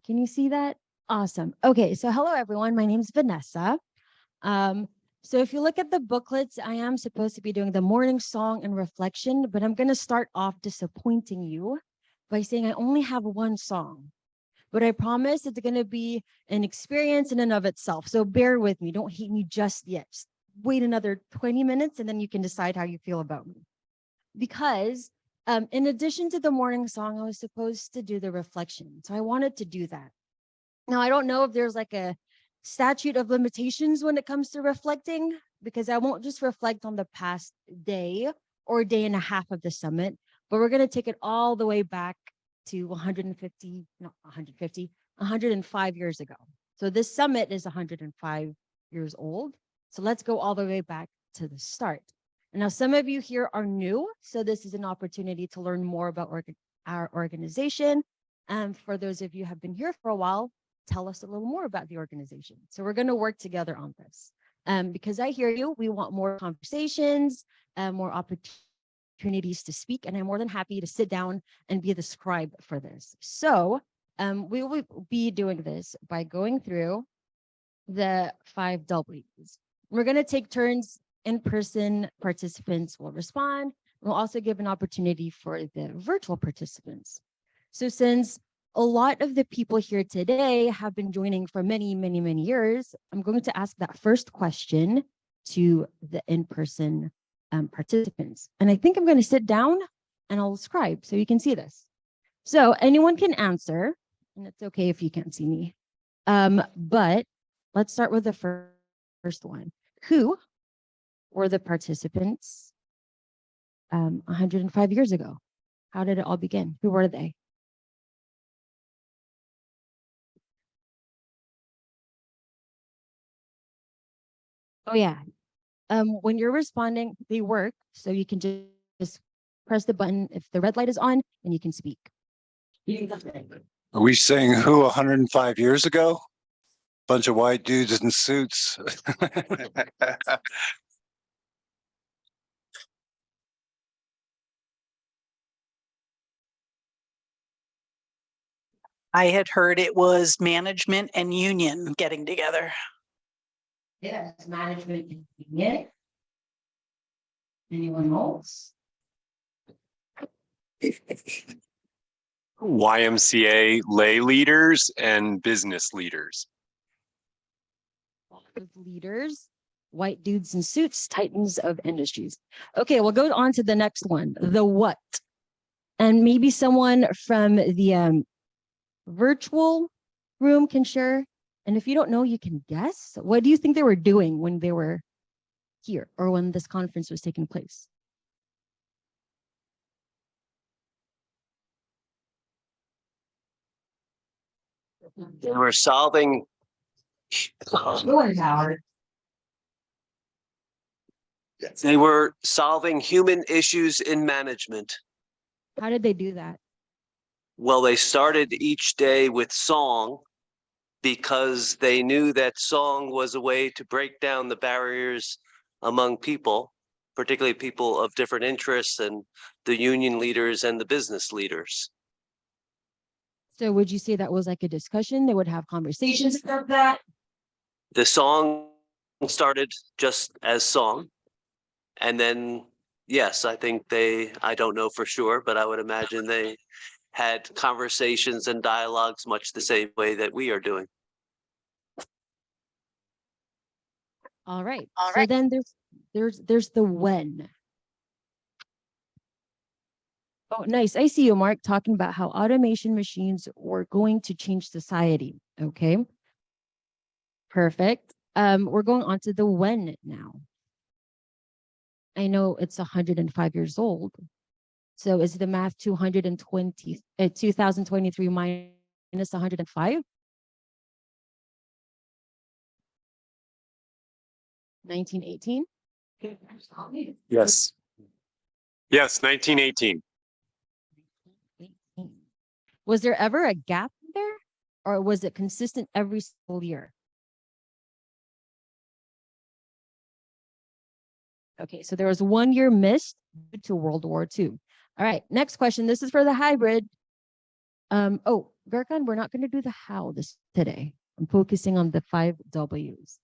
Can you see that? Awesome. Okay, so hello everyone. My name is Vanessa. So if you look at the booklets, I am supposed to be doing the morning song and reflection, but I'm going to start off disappointing you by saying I only have one song. But I promise it's going to be an experience in and of itself. So bear with me. Don't hate me just yet. Just wait another 20 minutes and then you can decide how you feel about me. Because in addition to the morning song, I was supposed to do the reflection. So I wanted to do that. Now, I don't know if there's like a statute of limitations when it comes to reflecting, because I won't just reflect on the past day or day and a half of the summit, but we're going to take it all the way back to 105 years ago. So this summit is 105 years old. So let's go all the way back to the start. And now some of you here are new, so this is an opportunity to learn more about our organization. And for those of you who have been here for a while, tell us a little more about the organization. So we're going to work together on this. Because I hear you, we want more conversations, more opportunities to speak, and I'm more than happy to sit down and be the scribe for this. So we will be doing this by going through the 5 W's. We're going to take turns. In-person participants will respond. We'll also give an opportunity for the virtual participants. So since a lot of the people here today have been joining for many, many, many years, I'm going to ask that first question to the in-person participants. And I think I'm going to sit down and I'll scribe so you can see this. So anyone can answer, and it's okay if you can't see me. But let's start with the first one. Who were the participants 105 years ago? How did it all begin? Who were they? Oh yeah. When you're responding, they work. So you can just press the button. If the red light is on, then you can speak. Are we saying who 105 years ago? Bunch of white dudes in suits. I had heard it was management and union getting together. Yes, management and union. Anyone else? YMCA lay leaders and business leaders. Leaders, white dudes in suits, titans of industries. Okay, we'll go on to the next one, the what. And maybe someone from the virtual room can share. And if you don't know, you can guess. What do you think they were doing when they were here or when this conference was taking place? They were solving. They were solving human issues in management. How did they do that? Well, they started each day with song because they knew that song was a way to break down the barriers among people, particularly people of different interests and the union leaders and the business leaders. So would you say that was like a discussion? They would have conversations about that? The song started just as song. And then, yes, I think I don't know for sure, but I would imagine they had conversations and dialogues much the same way that we are doing. All right. So then there's the when. Oh, nice. I see you, Mark, talking about how automation machines were going to change society. Okay. Perfect. We're going on to the when now. I know it's 105 years old. So is the math 2023 minus 105? 1918? Yes. Yes, 1918. Was there ever a gap there, or was it consistent every single year? Okay, so there was 1 year missed due to World War II. All right, next question. This is for the hybrid. Oh, Gurkhan, we're not going to do the how this today. I'm focusing on the 5 W's.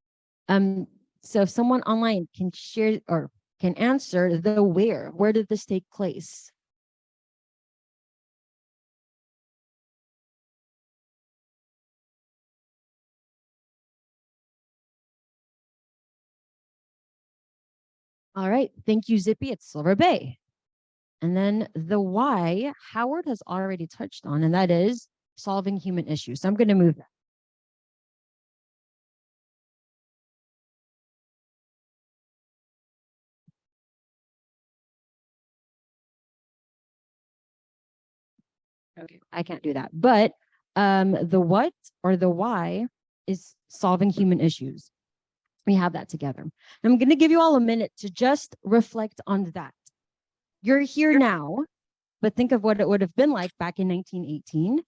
So if someone online can share or can answer the where did this take place? All right, thank you, Zippy. It's Silver Bay. And then the why, Howard has already touched on, and that is solving human issues. So I'm going to move that. Okay, I can't do that. But the what or the why is solving human issues. We have that together. I'm going to give you all a minute to just reflect on that. You're here now, but think of what it would have been like back in 1918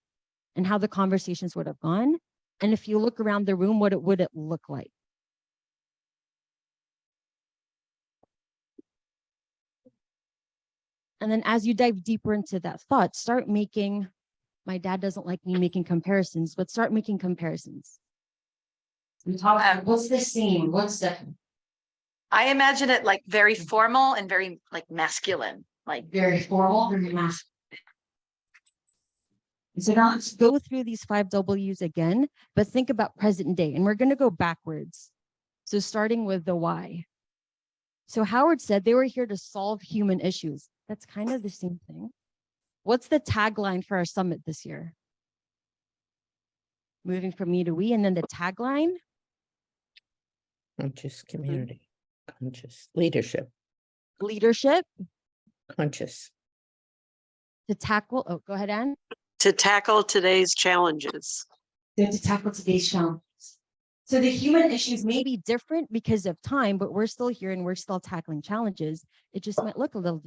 and how the conversations would have gone. And if you look around the room, what would it look like? And then as you dive deeper into that thought, start making, my dad doesn't like me making comparisons, but start making comparisons. We talk about what's the same, what's different? I imagine it like very formal and very like masculine, like Very formal, very masculine. So now let's go through these 5 W's again, but think about present day. And we're going to go backwards. So starting with the why. So Howard said they were here to solve human issues. That's kind of the same thing. What's the tagline for our summit this year? Moving from me to we, and then the tagline? Conscious community, conscious leadership, Leadership conscious. to tackle, oh, go ahead, Anne. To tackle today's challenges. To tackle today's challenges. So the human issues may be different because of time, but we're still here and we're still tackling challenges. It just might look a little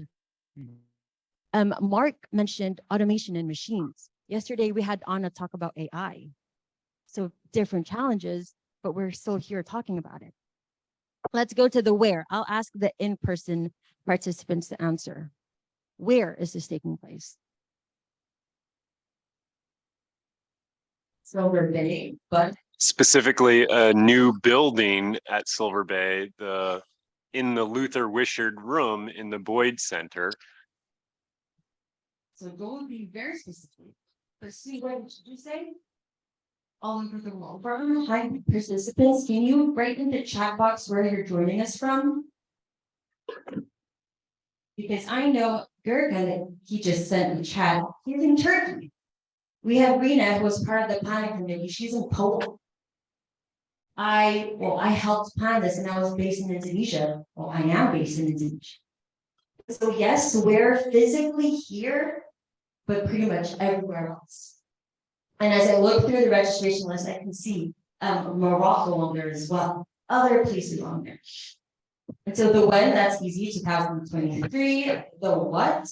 different. Mark mentioned automation and machines. Yesterday, we had Anna talk about AI. So different challenges, but we're still here talking about it. Let's go to the where. I'll ask the in-person participants to answer. Where is this taking place? Silver Bay, but Specifically, a new building at Silver Bay, in the Luther Wishard room in the Boyd Center. so don't be very specific. But see, what did you say? All over the world. For our high participants, can you write in the chat box where you're joining us from? Because I know Gergen, he just sent in the chat, he's in Turkey. We have Rena, who was part of the planning committee. She's in Poland. I helped plan this and I was based in Indonesia. Well, I am based in Indonesia. So yes, we're physically here, but pretty much everywhere else. And as I look through the registration list, I can see Morocco on there as well, other places on there. And so the when, that's easy, 2023. The what?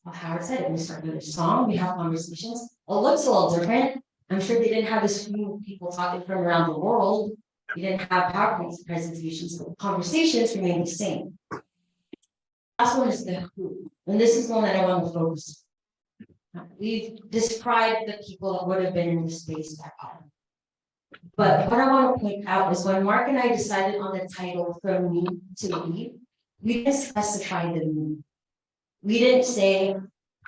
Well, Howard said it, we start with a song, we have conversations. It looks a little different. I'm sure they didn't have this few of people talking from around the world. We didn't have PowerPoint presentations, but conversations remain the same. Last one is the who, and this is one that I want to focus on. We've described the people that would have been in this space back then. But what I want to point out is when Mark and I decided on the title from me to we didn't specify the me. We didn't say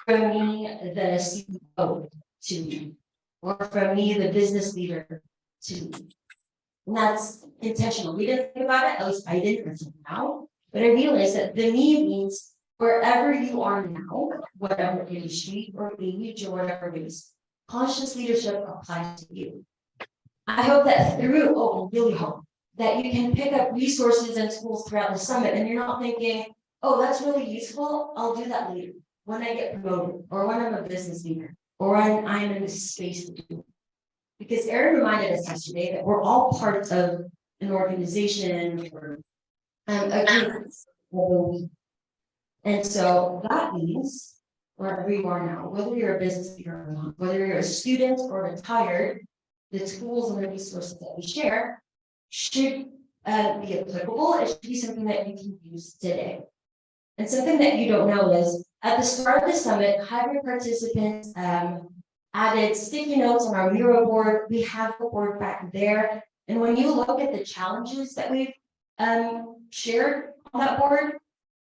from me, the CEO to me, or from me, the business leader to me. And that's intentional. We didn't think about it, at least I didn't until now. But I realized that the me means wherever you are now, whatever industry or age or whatever it is, conscious leadership applies to you. I hope that through, really hope that you can pick up resources and tools throughout the summit and you're not thinking, oh, that's really useful. I'll do that later when I get promoted or when I'm a business leader or when I'm in this space to do it. Because Erin reminded us yesterday that we're all part of an organization or a group. And so that means wherever you are now, whether you're a business leader or not, whether you're a student or retired, the tools and the resources that we share should be applicable. It should be something that you can use today. And something that you don't know is at the start of the summit, have your participants added sticky notes on our mural board. We have the board back there. And when you look at the challenges that we've shared on that board,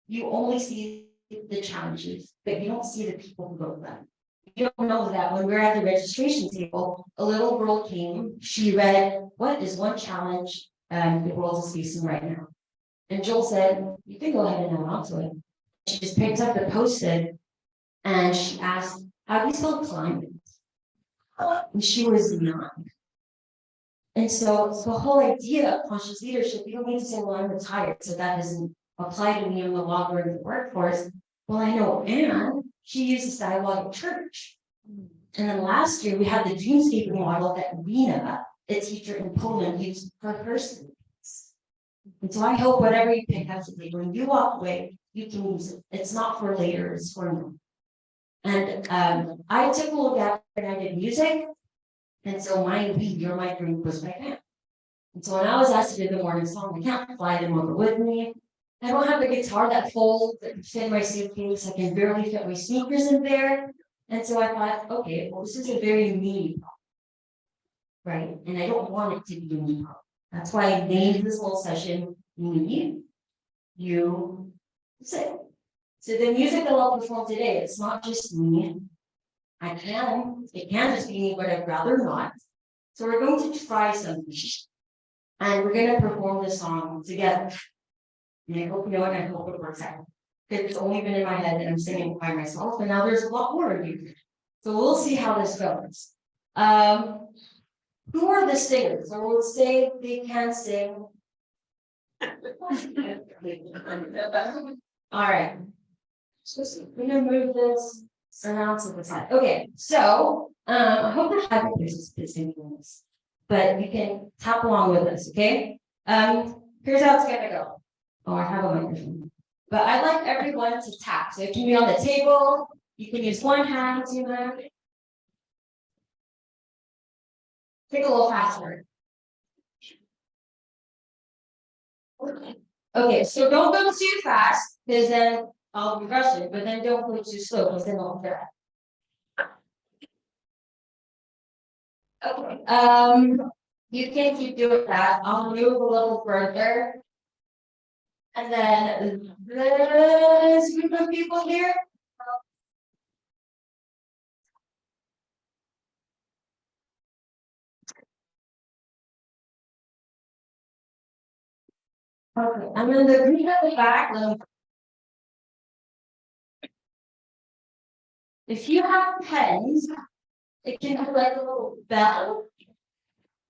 you only see the challenges, but you don't see the people who wrote them. You don't know that when we're at the registration table, a little girl came, she read, what is one challenge the world is facing right now? And Joel said, you can go ahead and add on to it. She just picked up the post-it and she asked, how do you spell climate? And she was 9. And so the whole idea of conscious leadership, you don't need to say, well, I'm retired, so that doesn't apply to me, I'm no longer in the workforce. Well, I know Anne, she uses dialogue at church. And then last year we had the dreamscaping model that Rena, a teacher in Poland, used for her students. And so I hope whatever you pick up today, when you walk away, you can use it. It's not for later, it's for now. And I took a look at it and I did music. And so my lead, you're my group was my band. And so when I was asked to do the morning song, I can't fly them over with me. I don't have a guitar that folds that can fit in my suitcase. I can barely fit my sneakers in there. And so I thought, okay, well, this is a very me problem, right? And I don't want it to be a me problem. That's why I named this whole session me, you, sit. So the music that I'll perform today, it's not just me. It can just be me, but I'd rather not. So we're going to try something. And we're going to perform this song together. And I hope you know it, and I hope it works out. Because it's only been in my head and I'm singing it by myself, and now there's a lot more of you. So we'll see how this goes. Who are the singers? Or we'll say they can sing. All right. We're gonna move this around to the side. Okay, so I hope I have this in this, but you can tap along with us, okay? Here's how it's gonna go. Oh, I have a microphone. But I'd like everyone to tap. So it can be on the table, you can use one hand, 2 hands. Take a little faster. Okay, so don't go too fast, because then I'll be rushing, but then don't go too slow, because then I'll forget. Okay, you can keep doing that. I'll move a little further. And then this group of people here. Okay, and then the group at the back. If you have pens, it can be like a little bell.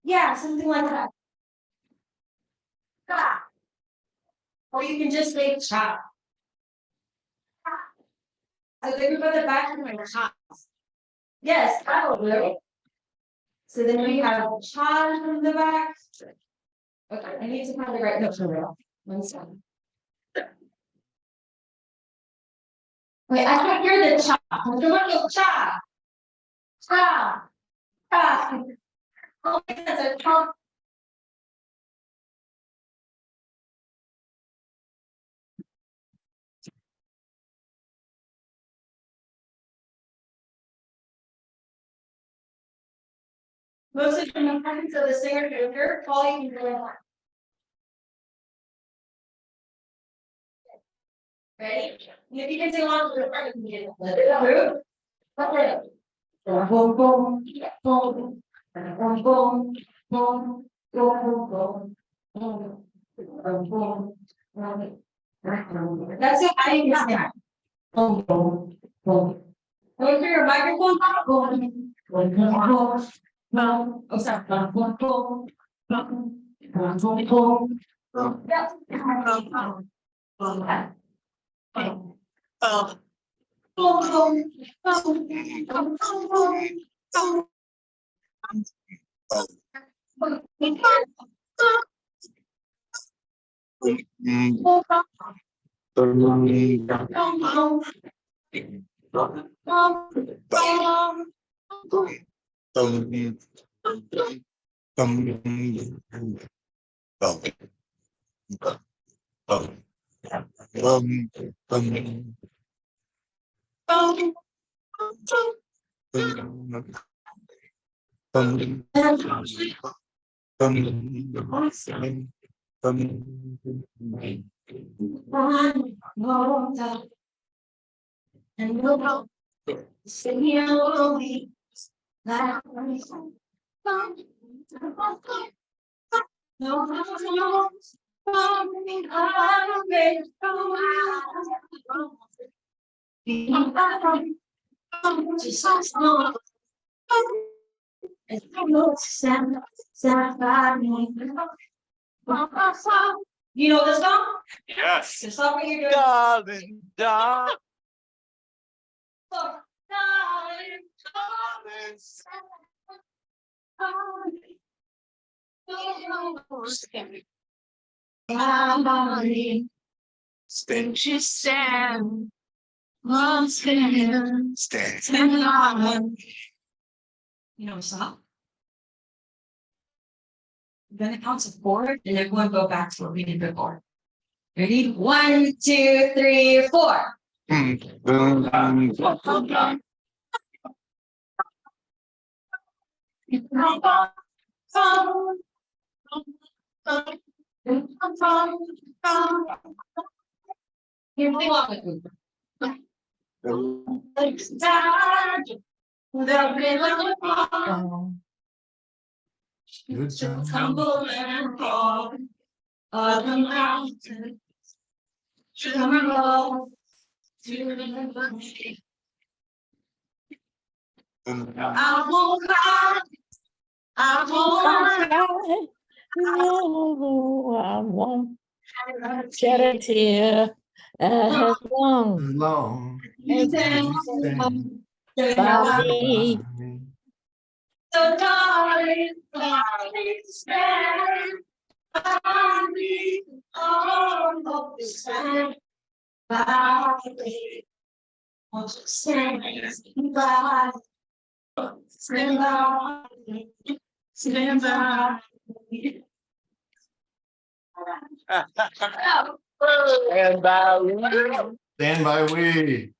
Yeah, something like that. Cha. Or you can just say cha. So the group at the back is like cha. Yes, probably. So then we have cha from the back. Okay, I need to find the right note for real. 1 second. Wait, I can't hear the cha. Come on, cha. Cha. Cha. Oh my goodness, cha. Most of the importance of the singer character, Paul, you can do it. Ready? And if you can sing along with the part, you can get it. Boom, boom, boom, boom, boom, boom, boom, boom, boom, boom. That's it. I didn't get that. Boom, boom, boom. Go through your microphone. Boom, boom, boom. No, oh, sorry. Boom, boom, boom, boom, boom, boom, boom. Yeah. And we'll go singing slowly. You know this song? Yes. The song what you're doing. Darling, darling. You know, stop. Then it counts to 4, and everyone go back to what we did before. Ready? 1, 2, 3, 4. Here, play along with me. Tumble and fall of the mountain, tremble to the sea. I won't cry, I won't No, I won't shed a tear as long Long. as you stand by me. So darling, darling, stand by me, oh, stand by me, oh, stand by, stand by, stand by. And Stand by we.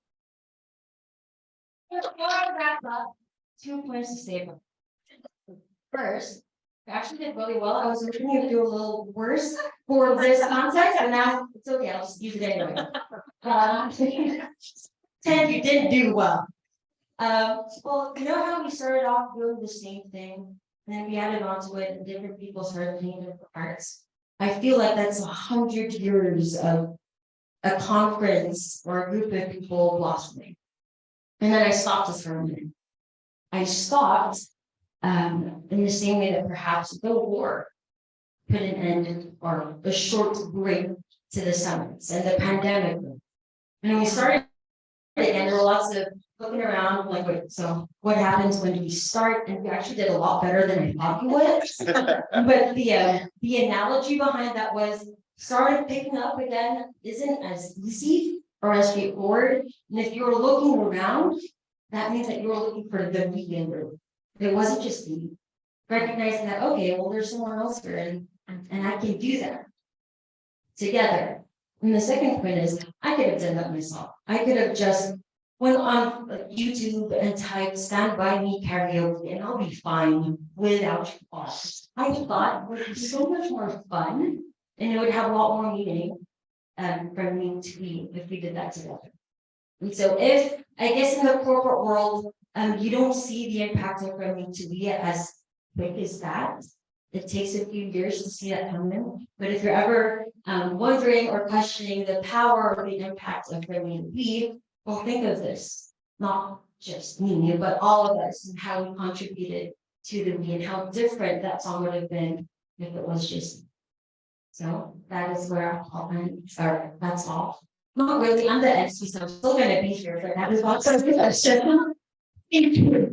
2 points to say about first, I actually did really well. I was hoping you would do a little worse for this context, and now it's okay. I'll just use it anyway. 10, you didn't do well. Well, you know how we started off doing the same thing, and then we added on to it, and different people started playing different parts. I feel like that's 100 years of a conference or a group of people blossoming. And then I stopped this for a minute. I stopped in the same way that perhaps the war put an end or a short break to the summits and the pandemic. And when we started again, there were lots of looking around like, wait, so what happens when we start? And we actually did a lot better than I thought we would. But the analogy behind that was started picking up again isn't as easy or as straightforward. And if you're looking around, that means that you're looking for the vegan route. It wasn't just me. Recognizing that, okay, well, there's someone else here and I can do that together. And the second point is, I could have done that myself. I could have just went on YouTube and typed "Stand By Me Karaoke" and I'll be fine without you all. I thought it would be so much more fun and it would have a lot more meaning for me to be if we did that together. And so if, I guess in the corporate world, you don't see the impact of From Me to We as quick as that. It takes a few years to see that come in. But if you're ever wondering or questioning the power or the impact of From Me to We, well, think of this, not just me, but all of us and how we contributed to the We and how different that song would have been if it was just me. So that is where I'll end, or that's all. Not really, I'm the MC, so I'm still gonna be here, but that was lots of discussion. Thank you.